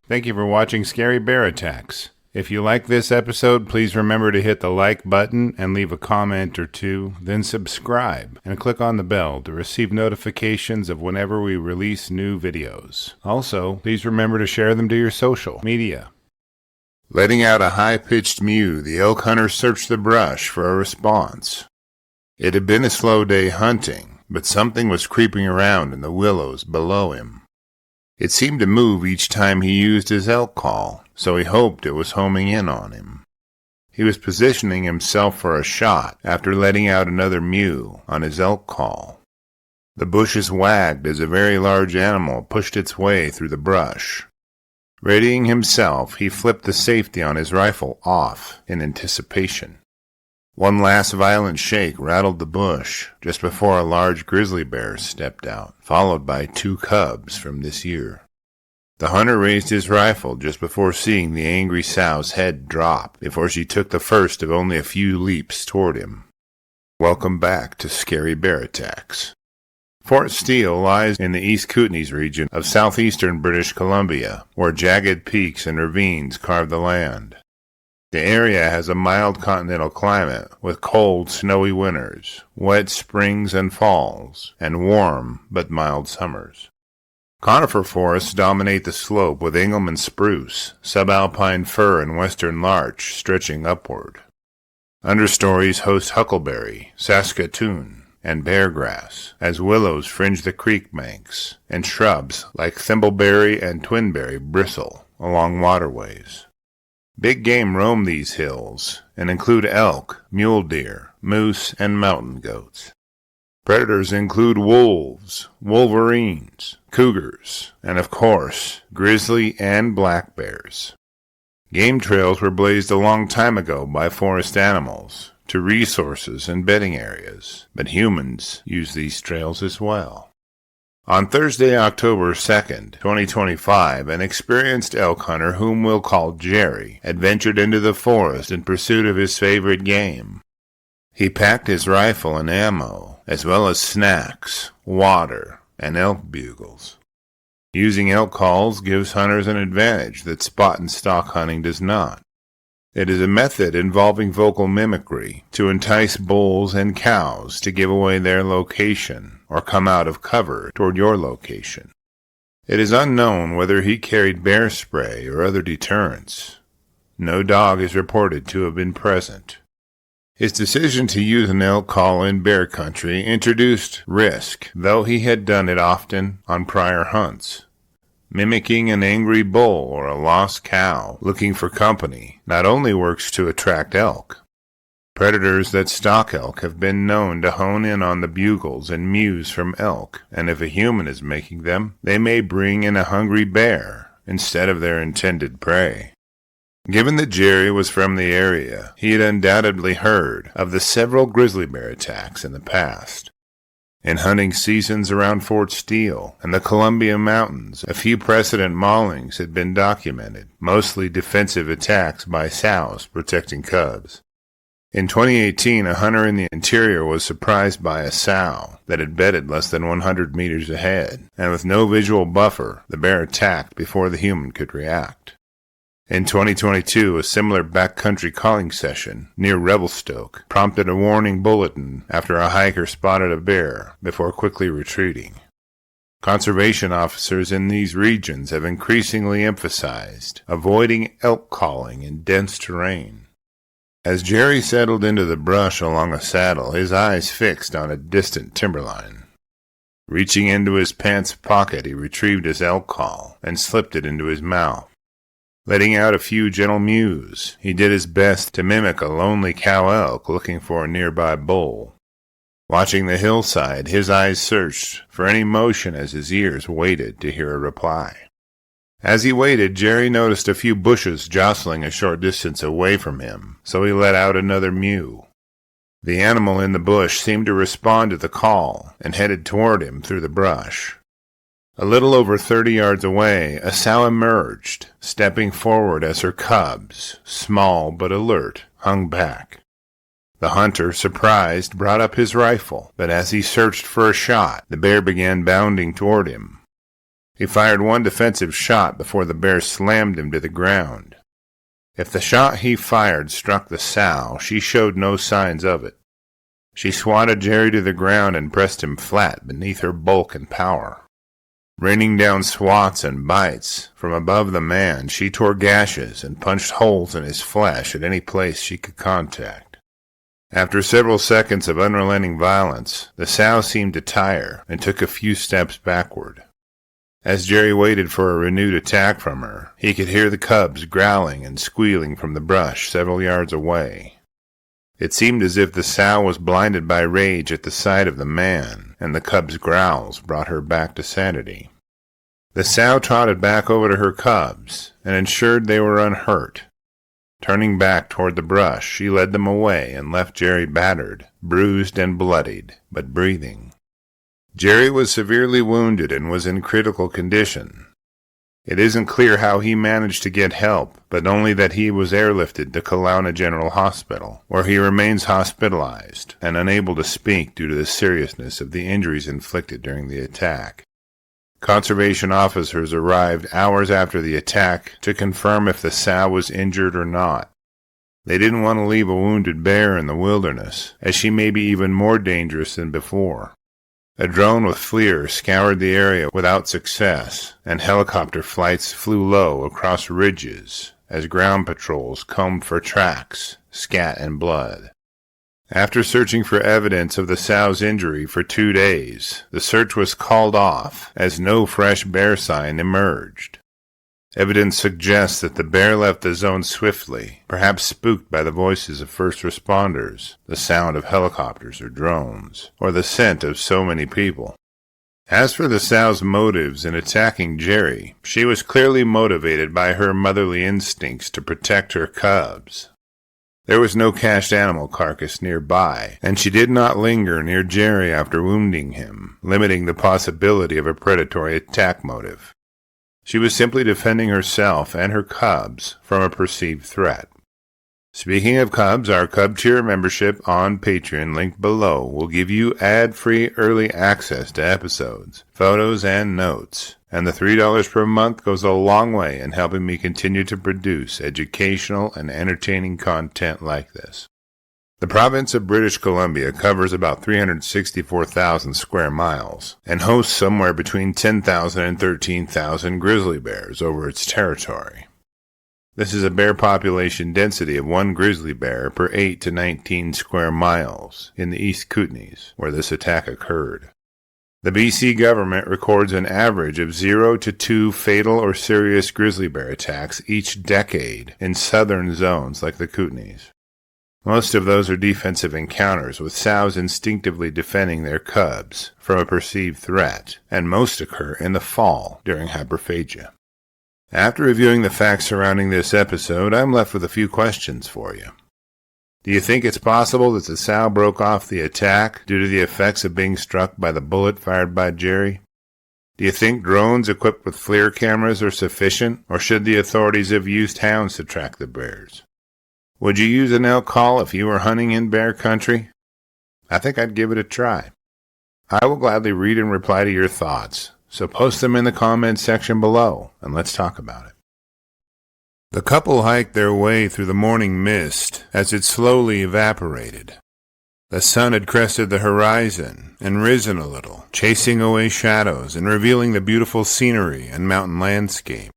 Thank you for watching Scary Bear Attacks. If you like this episode, please remember to hit the like button and leave a comment or two, then subscribe and click on the bell to receive notifications of whenever we release new videos. Also, please remember to share them to your social media. Letting out a high-pitched mew, the elk hunter searched the brush for a response. It had been a slow day hunting, but something was creeping around in the willows below him. It seemed to move each time he used his elk call, so he hoped it was homing in on him. He was positioning himself for a shot after letting out another mew on his elk call. The bushes wagged as a very large animal pushed its way through the brush. Readying himself, he flipped the safety on his rifle off in anticipation. One last violent shake rattled the bush just before a large grizzly bear stepped out, followed by 2 cubs from this year. The hunter raised his rifle just before seeing the angry sow's head drop before she took the first of only a few leaps toward him. Welcome back to Scary Bear Attacks. Fort Steele lies in the East Kootenays region of southeastern British Columbia, where jagged peaks and ravines carve the land. The area has a mild continental climate with cold, snowy winters, wet springs and falls, and warm but mild summers. Conifer forests dominate the slope with Engelmann spruce, subalpine fir, and western larch stretching upward. Understories host huckleberry, saskatoon, and beargrass, as willows fringe the creek banks, and shrubs like thimbleberry and twinberry bristle along waterways. Big game roam these hills and include elk, mule deer, moose, and mountain goats. Predators include wolves, wolverines, cougars, and of course, grizzly and black bears. Game trails were blazed a long time ago by forest animals to resources and bedding areas, but humans use these trails as well. On Thursday, October 2nd, 2025, an experienced elk hunter whom we'll call Jerry adventured into the forest in pursuit of his favorite game. He packed his rifle and ammo, as well as snacks, water, and elk bugles. Using elk calls gives hunters an advantage that spot and stalk hunting does not. It is a method involving vocal mimicry to entice bulls and cows to give away their location or come out of cover toward your location. It is unknown whether he carried bear spray or other deterrents. No dog is reported to have been present. His decision to use an elk call in bear country introduced risk, though he had done it often on prior hunts. Mimicking an angry bull or a lost cow looking for company not only works to attract elk. Predators that stalk elk have been known to hone in on the bugles and mews from elk, and if a human is making them, they may bring in a hungry bear instead of their intended prey. Given that Jerry was from the area, he had undoubtedly heard of the several grizzly bear attacks in the past. In hunting seasons around Fort Steele and the Columbia Mountains, a few precedent maulings had been documented, mostly defensive attacks by sows protecting cubs. In 2018, a hunter in the interior was surprised by a sow that had bedded less than 100 meters ahead, and with no visual buffer, the bear attacked before the human could react. In 2022, a similar backcountry calling session near Revelstoke prompted a warning bulletin after a hiker spotted a bear before quickly retreating. Conservation officers in these regions have increasingly emphasized avoiding elk calling in dense terrain. As Jerry settled into the brush along a saddle, his eyes fixed on a distant timberline. Reaching into his pants pocket, he retrieved his elk call and slipped it into his mouth. Letting out a few gentle mews, he did his best to mimic a lonely cow elk looking for a nearby bull. Watching the hillside, his eyes searched for any motion as his ears waited to hear a reply. As he waited, Jerry noticed a few bushes jostling a short distance away from him, so he let out another mew. The animal in the bush seemed to respond to the call and headed toward him through the brush. A little over 30 yards away, a sow emerged, stepping forward as her cubs, small but alert, hung back. The hunter, surprised, brought up his rifle, but as he searched for a shot, the bear began bounding toward him. He fired one defensive shot before the bear slammed him to the ground. If the shot he fired struck the sow, she showed no signs of it. She swatted Jerry to the ground and pressed him flat beneath her bulk and power. Raining down swats and bites from above the man, she tore gashes and punched holes in his flesh at any place she could contact. After several seconds of unrelenting violence, the sow seemed to tire and took a few steps backward. As Jerry waited for a renewed attack from her, he could hear the cubs growling and squealing from the brush several yards away. It seemed as if the sow was blinded by rage at the sight of the man, and the cubs' growls brought her back to sanity. The sow trotted back over to her cubs and ensured they were unhurt. Turning back toward the brush, she led them away and left Jerry battered, bruised and bloodied, but breathing. Jerry was severely wounded and was in critical condition. It isn't clear how he managed to get help, but only that he was airlifted to Kelowna General Hospital, where he remains hospitalized and unable to speak due to the seriousness of the injuries inflicted during the attack. Conservation officers arrived hours after the attack to confirm if the sow was injured or not. They didn't want to leave a wounded bear in the wilderness, as she may be even more dangerous than before. A drone with FLIR scoured the area without success, and helicopter flights flew low across ridges as ground patrols combed for tracks, scat, and blood. After searching for evidence of the sow's injury for 2 days, the search was called off as no fresh bear sign emerged. Evidence suggests that the bear left the zone swiftly, perhaps spooked by the voices of first responders, the sound of helicopters or drones, or the scent of so many people. As for the sow's motives in attacking Jerry, she was clearly motivated by her motherly instincts to protect her cubs. There was no cached animal carcass nearby, and she did not linger near Jerry after wounding him, limiting the possibility of a predatory attack motive. She was simply defending herself and her cubs from a perceived threat. Speaking of cubs, our Cub Cheer membership on Patreon, linked below, will give you ad-free early access to episodes, photos, and notes. And the $3 per month goes a long way in helping me continue to produce educational and entertaining content like this. The province of British Columbia covers about 364,000 square miles and hosts somewhere between 10,000 and 13,000 grizzly bears over its territory. This is a bear population density of 1 grizzly bear per 8 to 19 square miles in the East Kootenays, where this attack occurred. The BC government records an average of 0 to 2 fatal or serious grizzly bear attacks each decade in southern zones like the Kootenays. Most of those are defensive encounters, with sows instinctively defending their cubs from a perceived threat, and most occur in the fall during hyperphagia. After reviewing the facts surrounding this episode, I'm left with a few questions for you. Do you think it's possible that the sow broke off the attack due to the effects of being struck by the bullet fired by Jerry? Do you think drones equipped with FLIR cameras are sufficient, or should the authorities have used hounds to track the bears? Would you use an elk call if you were hunting in bear country? I think I'd give it a try. I will gladly read and reply to your thoughts, so post them in the comments section below, and let's talk about it. The couple hiked their way through the morning mist as it slowly evaporated. The sun had crested the horizon and risen a little, chasing away shadows and revealing the beautiful scenery and mountain landscape.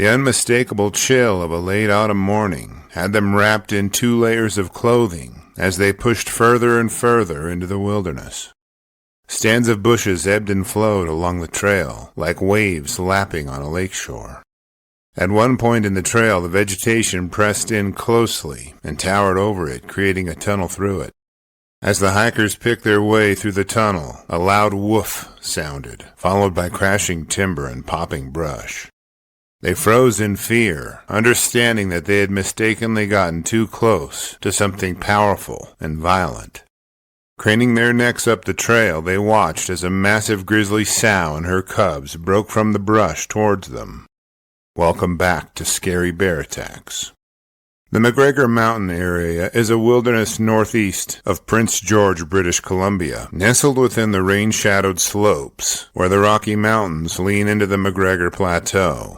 The unmistakable chill of a late autumn morning had them wrapped in 2 layers of clothing as they pushed further and further into the wilderness. Stands of bushes ebbed and flowed along the trail like waves lapping on a lakeshore. At one point in the trail, the vegetation pressed in closely and towered over it, creating a tunnel through it. As the hikers picked their way through the tunnel, a loud woof sounded, followed by crashing timber and popping brush. They froze in fear, understanding that they had mistakenly gotten too close to something powerful and violent. Craning their necks up the trail, they watched as a massive grizzly sow and her cubs broke from the brush towards them. Welcome back to Scary Bear Attacks. The McGregor Mountain area is a wilderness northeast of Prince George, British Columbia, nestled within the rain-shadowed slopes, where the Rocky Mountains lean into the McGregor Plateau.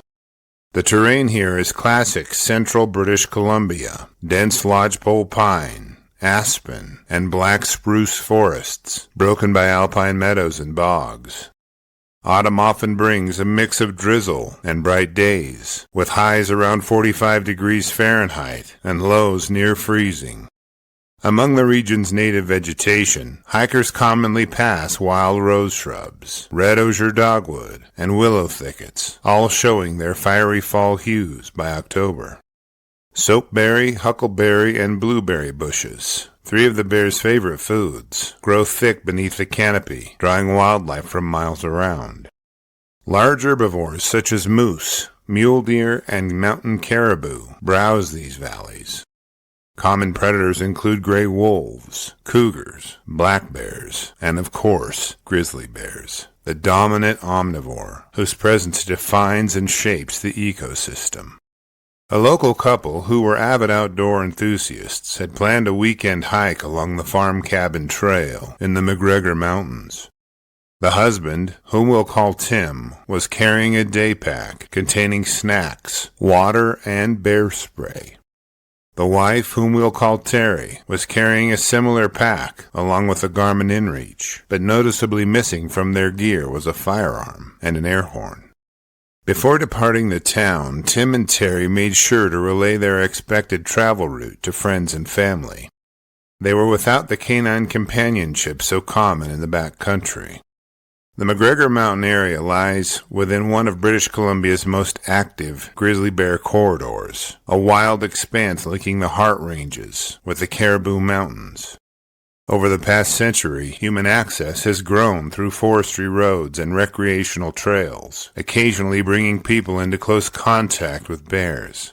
The terrain here is classic central British Columbia, dense lodgepole pine, aspen, and black spruce forests, broken by alpine meadows and bogs. Autumn often brings a mix of drizzle and bright days, with highs around 45 degrees Fahrenheit and lows near freezing. Among the region's native vegetation, hikers commonly pass wild rose shrubs, red osier dogwood, and willow thickets, all showing their fiery fall hues by October. Soapberry, huckleberry, and blueberry bushes, three of the bear's favorite foods, grow thick beneath the canopy, drawing wildlife from miles around. Large herbivores such as moose, mule deer, and mountain caribou browse these valleys. Common predators include gray wolves, cougars, black bears, and of course, grizzly bears, the dominant omnivore, whose presence defines and shapes the ecosystem. A local couple who were avid outdoor enthusiasts had planned a weekend hike along the farm cabin trail in the McGregor Mountains. The husband, whom we'll call Tim, was carrying a day pack containing snacks, water, and bear spray. The wife, whom we'll call Terry, was carrying a similar pack along with a Garmin inReach, but noticeably missing from their gear was a firearm and an air horn. Before departing the town, Tim and Terry made sure to relay their expected travel route to friends and family. They were without the canine companionship so common in the back country. The McGregor Mountain area lies within one of British Columbia's most active grizzly bear corridors, a wild expanse linking the Heart Ranges with the Caribou Mountains. Over the past century, human access has grown through forestry roads and recreational trails, occasionally bringing people into close contact with bears.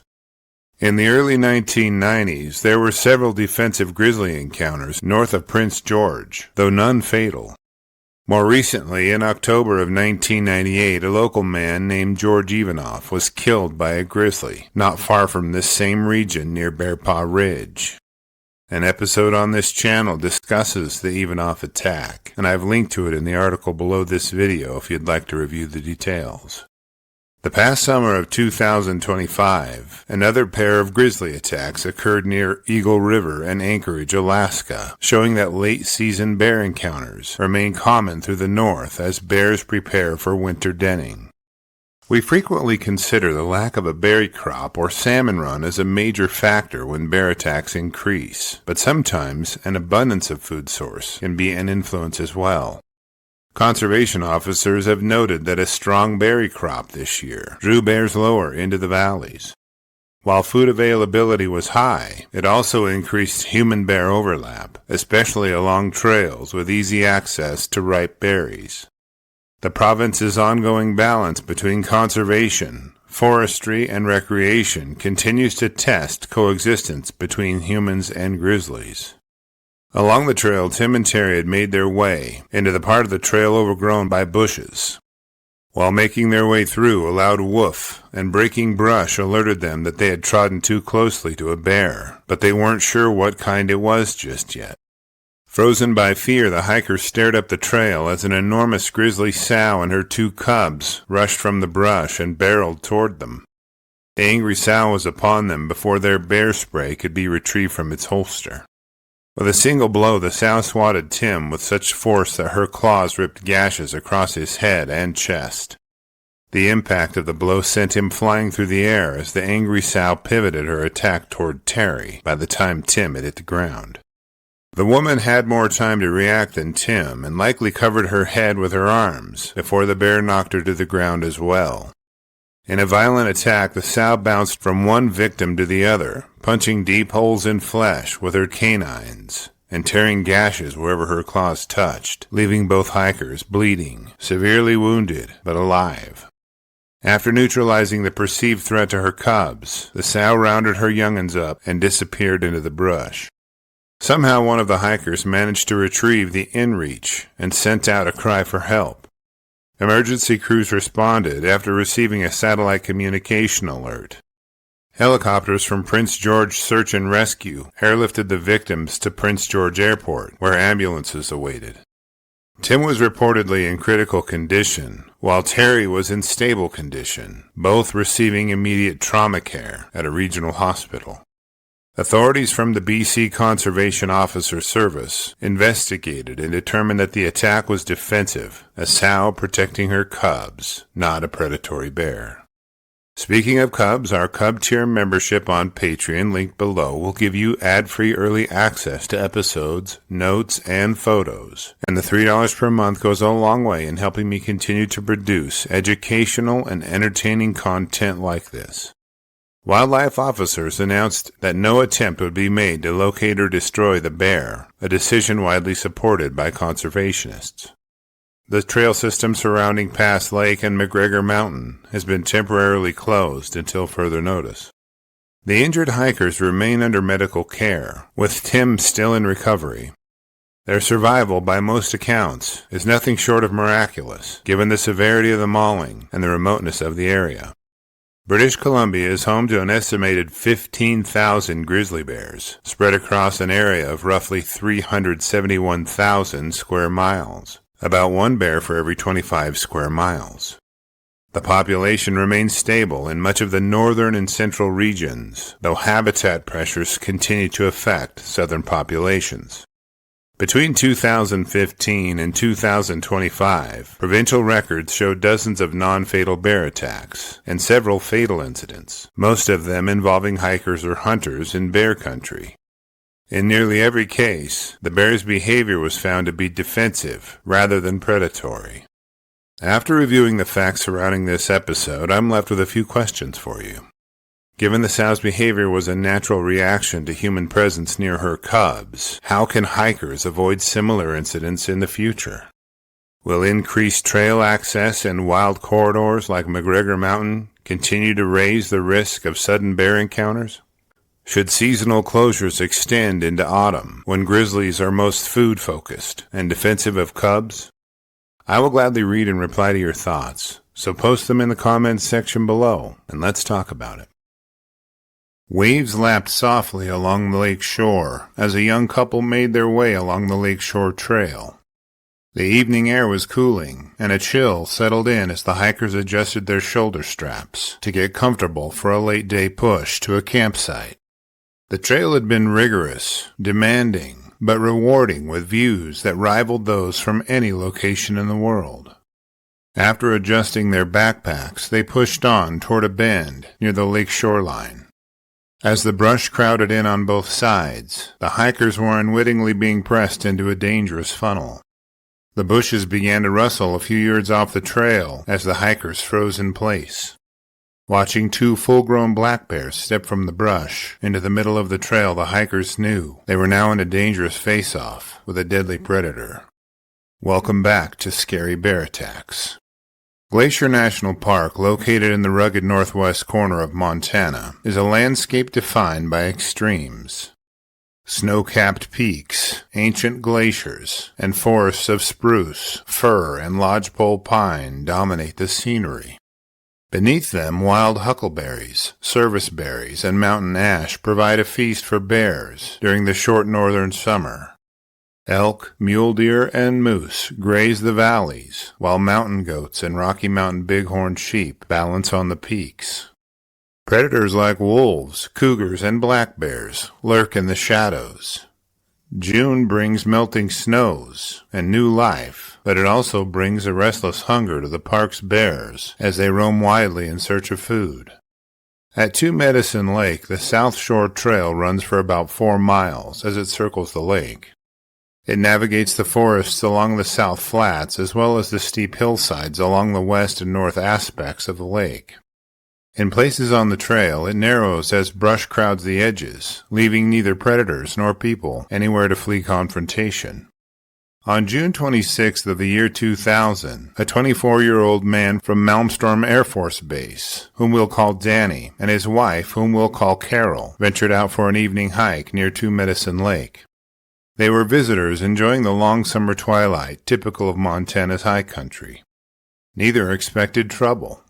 In the early 1990s, there were several defensive grizzly encounters north of Prince George, though none fatal. More recently, in October of 1998, a local man named George Ivanoff was killed by a grizzly, not far from this same region near Bear Paw Ridge. An episode on this channel discusses the Ivanoff attack, and I've linked to it in the article below this video if you'd like to review the details. The past summer of 2025, another pair of grizzly attacks occurred near Eagle River and Anchorage, Alaska, showing that late-season bear encounters remain common through the north as bears prepare for winter denning. We frequently consider the lack of a berry crop or salmon run as a major factor when bear attacks increase, but sometimes an abundance of food source can be an influence as well. Conservation officers have noted that a strong berry crop this year drew bears lower into the valleys. While food availability was high, it also increased human-bear overlap, especially along trails with easy access to ripe berries. The province's ongoing balance between conservation, forestry, and recreation continues to test coexistence between humans and grizzlies. Along the trail, Tim and Terry had made their way into the part of the trail overgrown by bushes. While making their way through, a loud woof and breaking brush alerted them that they had trodden too closely to a bear, but they weren't sure what kind it was just yet. Frozen by fear, the hikers stared up the trail as an enormous grizzly sow and her two cubs rushed from the brush and barreled toward them. The angry sow was upon them before their bear spray could be retrieved from its holster. With a single blow, the sow swatted Tim with such force that her claws ripped gashes across his head and chest. The impact of the blow sent him flying through the air as the angry sow pivoted her attack toward Terry by the time Tim had hit the ground. The woman had more time to react than Tim and likely covered her head with her arms before the bear knocked her to the ground as well. In a violent attack, the sow bounced from one victim to the other, punching deep holes in flesh with her canines and tearing gashes wherever her claws touched, leaving both hikers bleeding, severely wounded, but alive. After neutralizing the perceived threat to her cubs, the sow rounded her young'uns up and disappeared into the brush. Somehow one of the hikers managed to retrieve the inReach and sent out a cry for help. Emergency crews responded after receiving a satellite communication alert. Helicopters from Prince George Search and Rescue airlifted the victims to Prince George Airport, where ambulances awaited. Tim was reportedly in critical condition, while Terry was in stable condition, both receiving immediate trauma care at a regional hospital. Authorities from the BC Conservation Officer Service investigated and determined that the attack was defensive, a sow protecting her cubs, not a predatory bear. Speaking of cubs, our Cub Tier membership on Patreon, linked below, will give you ad-free early access to episodes, notes, and photos. And the $3 per month goes a long way in helping me continue to produce educational and entertaining content like this. Wildlife officers announced that no attempt would be made to locate or destroy the bear, a decision widely supported by conservationists. The trail system surrounding Pass Lake and McGregor Mountain has been temporarily closed until further notice. The injured hikers remain under medical care, with Tim still in recovery. Their survival, by most accounts, is nothing short of miraculous, given the severity of the mauling and the remoteness of the area. British Columbia is home to an estimated 15,000 grizzly bears, spread across an area of roughly 371,000 square miles. About one bear for every 25 square miles. The population remains stable in much of the northern and central regions, though habitat pressures continue to affect southern populations. Between 2015 and 2025, provincial records show dozens of non-fatal bear attacks and several fatal incidents, most of them involving hikers or hunters in bear country. In nearly every case, the bear's behavior was found to be defensive rather than predatory. After reviewing the facts surrounding this episode, I'm left with a few questions for you. Given the sow's behavior was a natural reaction to human presence near her cubs, how can hikers avoid similar incidents in the future? Will increased trail access and wild corridors like McGregor Mountain continue to raise the risk of sudden bear encounters? Should seasonal closures extend into autumn, when grizzlies are most food-focused and defensive of cubs? I will gladly read and reply to your thoughts, so post them in the comments section below, and let's talk about it. Waves lapped softly along the lake shore as a young couple made their way along the lakeshore trail. The evening air was cooling, and a chill settled in as the hikers adjusted their shoulder straps to get comfortable for a late-day push to a campsite. The trail had been rigorous, demanding, but rewarding with views that rivaled those from any location in the world. After adjusting their backpacks, they pushed on toward a bend near the lake shoreline. As the brush crowded in on both sides, the hikers were unwittingly being pressed into a dangerous funnel. The bushes began to rustle a few yards off the trail as the hikers froze in place. Watching two full-grown black bears step from the brush into the middle of the trail, the hikers knew they were now in a dangerous face-off with a deadly predator. Welcome back to Scary Bear Attacks. Glacier National Park, located in the rugged northwest corner of Montana, is a landscape defined by extremes. Snow-capped peaks, ancient glaciers, and forests of spruce, fir, and lodgepole pine dominate the scenery. Beneath them, wild huckleberries, serviceberries, and mountain ash provide a feast for bears during the short northern summer. Elk, mule deer, and moose graze the valleys, while mountain goats and Rocky Mountain bighorn sheep balance on the peaks. Predators like wolves, cougars, and black bears lurk in the shadows. June brings melting snows and new life, but it also brings a restless hunger to the park's bears as they roam widely in search of food. At Two Medicine Lake, the South Shore Trail runs for about 4 miles as it circles the lake. It navigates the forests along the South Flats as well as the steep hillsides along the west and north aspects of the lake. In places on the trail, it narrows as brush crowds the edges, leaving neither predators nor people anywhere to flee confrontation. On June 26th of the year 2000, a 24-year-old man from Malmstrom Air Force Base, whom we'll call Danny, and his wife, whom we'll call Carol, ventured out for an evening hike near Two Medicine Lake. They were visitors enjoying the long summer twilight typical of Montana's high country. Neither expected trouble.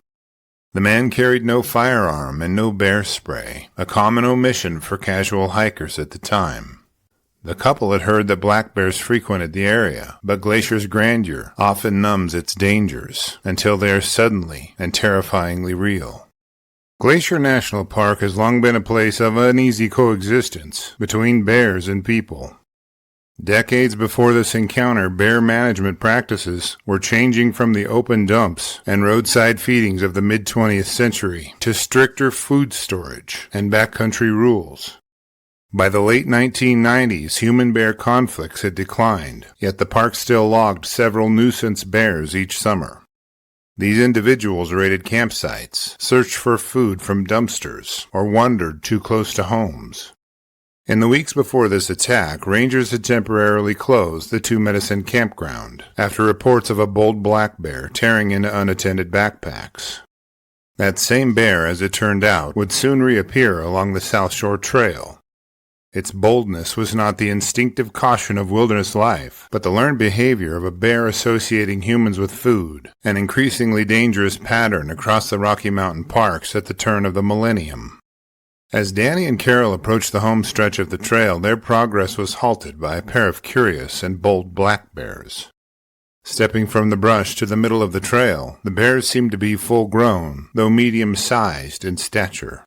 The man carried no firearm and no bear spray, a common omission for casual hikers at the time. The couple had heard that black bears frequented the area, but Glacier's grandeur often numbs its dangers until they are suddenly and terrifyingly real. Glacier National Park has long been a place of uneasy coexistence between bears and people. Decades before this encounter, bear management practices were changing from the open dumps and roadside feedings of the mid-20th century to stricter food storage and backcountry rules. By the late 1990s, human-bear conflicts had declined, yet the park still logged several nuisance bears each summer. These individuals raided campsites, searched for food from dumpsters, or wandered too close to homes. In the weeks before this attack, rangers had temporarily closed the Two Medicine campground after reports of a bold black bear tearing into unattended backpacks. That same bear, as it turned out, would soon reappear along the South Shore Trail. Its boldness was not the instinctive caution of wilderness life, but the learned behavior of a bear associating humans with food, an increasingly dangerous pattern across the Rocky Mountain parks at the turn of the millennium. As Danny and Carol approached the home stretch of the trail, their progress was halted by a pair of curious and bold black bears. Stepping from the brush to the middle of the trail, the bears seemed to be full-grown, though medium-sized in stature.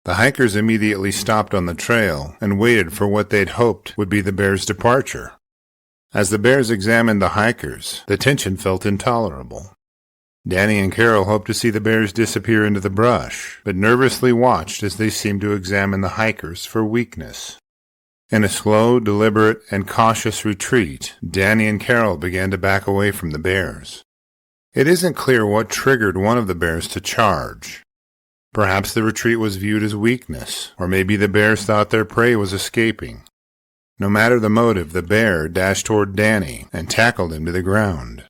The hikers immediately stopped on the trail and waited for what they'd hoped would be the bears' departure. As the bears examined the hikers, the tension felt intolerable. Danny and Carol hoped to see the bears disappear into the brush, but nervously watched as they seemed to examine the hikers for weakness. In a slow, deliberate, and cautious retreat, Danny and Carol began to back away from the bears. It isn't clear what triggered one of the bears to charge. Perhaps the retreat was viewed as weakness, or maybe the bears thought their prey was escaping. No matter the motive, the bear dashed toward Danny and tackled him to the ground.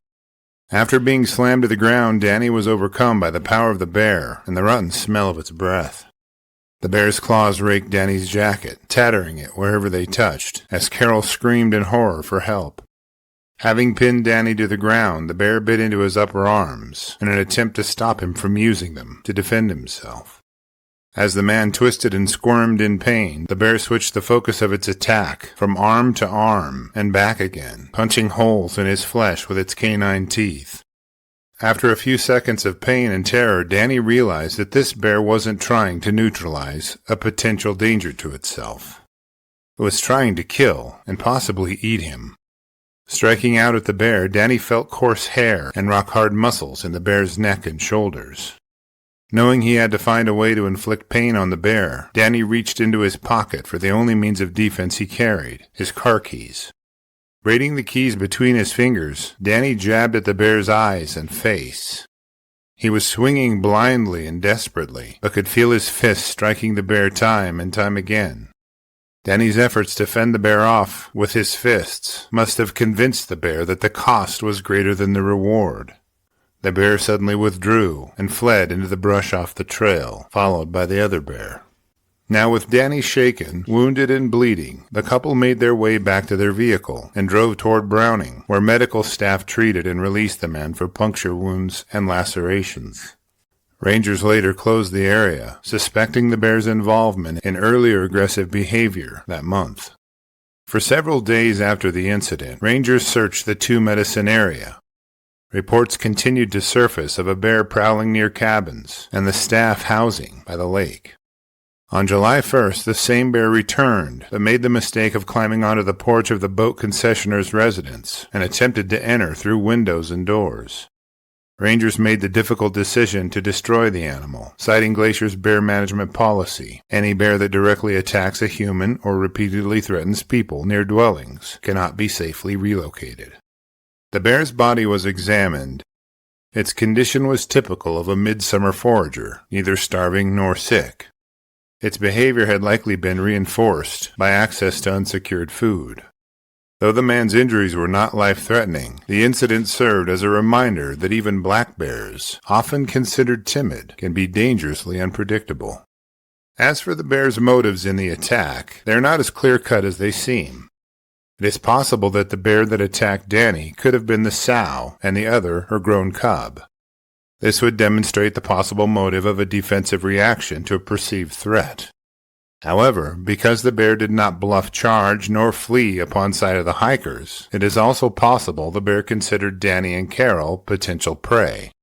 After being slammed to the ground, Danny was overcome by the power of the bear and the rotten smell of its breath. The bear's claws raked Danny's jacket, tattering it wherever they touched, as Carol screamed in horror for help. Having pinned Danny to the ground, the bear bit into his upper arms in an attempt to stop him from using them to defend himself. As the man twisted and squirmed in pain, the bear switched the focus of its attack from arm to arm and back again, punching holes in his flesh with its canine teeth. After a few seconds of pain and terror, Danny realized that this bear wasn't trying to neutralize a potential danger to itself. It was trying to kill and possibly eat him. Striking out at the bear, Danny felt coarse hair and rock-hard muscles in the bear's neck and shoulders. Knowing he had to find a way to inflict pain on the bear, Danny reached into his pocket for the only means of defense he carried, his car keys. Braiding the keys between his fingers, Danny jabbed at the bear's eyes and face. He was swinging blindly and desperately, but could feel his fists striking the bear time and time again. Danny's efforts to fend the bear off with his fists must have convinced the bear that the cost was greater than the reward. The bear suddenly withdrew and fled into the brush off the trail, followed by the other bear. Now with Danny shaken, wounded and bleeding, the couple made their way back to their vehicle and drove toward Browning, where medical staff treated and released the man for puncture wounds and lacerations. Rangers later closed the area, suspecting the bear's involvement in earlier aggressive behavior that month. For several days after the incident, rangers searched the Two Medicine area. Reports continued to surface of a bear prowling near cabins and the staff housing by the lake. On July 1st, the same bear returned, but made the mistake of climbing onto the porch of the boat concessionaire's residence and attempted to enter through windows and doors. Rangers made the difficult decision to destroy the animal, citing Glacier's bear management policy. Any bear that directly attacks a human or repeatedly threatens people near dwellings cannot be safely relocated. The bear's body was examined. Its condition was typical of a midsummer forager, neither starving nor sick. Its behavior had likely been reinforced by access to unsecured food. Though the man's injuries were not life-threatening, the incident served as a reminder that even black bears, often considered timid, can be dangerously unpredictable. As for the bear's motives in the attack, they are not as clear-cut as they seem. It is possible that the bear that attacked Danny could have been the sow and the other her grown cub. This would demonstrate the possible motive of a defensive reaction to a perceived threat. However, because the bear did not bluff charge nor flee upon sight of the hikers, it is also possible the bear considered Danny and Carol potential prey.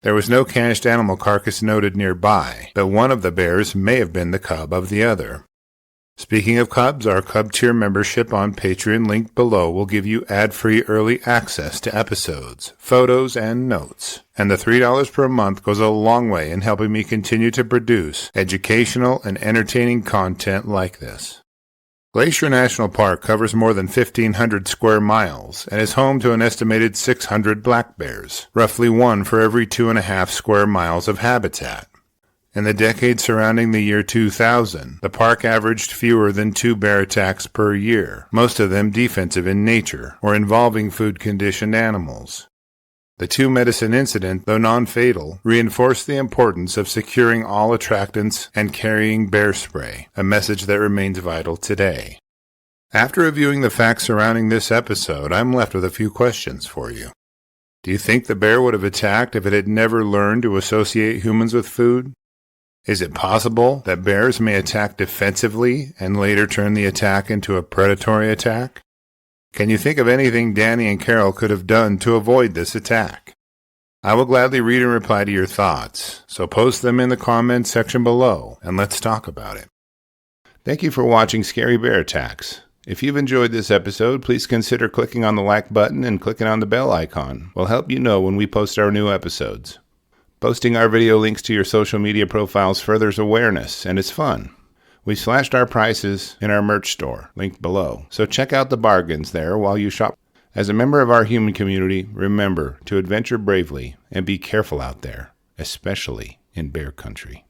There was no cached animal carcass noted nearby, but one of the bears may have been the cub of the other. Speaking of cubs, our Cub Tier membership on Patreon linked below will give you ad-free early access to episodes, photos, and notes. And the $3 per month goes a long way in helping me continue to produce educational and entertaining content like this. Glacier National Park covers more than 1,500 square miles and is home to an estimated 600 black bears, roughly one for every 2.5 square miles of habitat. In the decade surrounding the year 2000, the park averaged fewer than 2 bear attacks per year, most of them defensive in nature or involving food-conditioned animals. The two-medicine incident, though non-fatal, reinforced the importance of securing all attractants and carrying bear spray, a message that remains vital today. After reviewing the facts surrounding this episode, I'm left with a few questions for you. Do you think the bear would have attacked if it had never learned to associate humans with food? Is it possible that bears may attack defensively and later turn the attack into a predatory attack? Can you think of anything Danny and Carol could have done to avoid this attack? I will gladly read and reply to your thoughts, so post them in the comments section below, and let's talk about it. Thank you for watching Scary Bear Attacks. If you've enjoyed this episode, please consider clicking on the like button and clicking on the bell icon. We'll help you know when we post our new episodes. Posting our video links to your social media profiles furthers awareness, and it's fun. We slashed our prices in our merch store, linked below, so check out the bargains there while you shop. As a member of our human community, remember to adventure bravely and be careful out there, especially in bear country.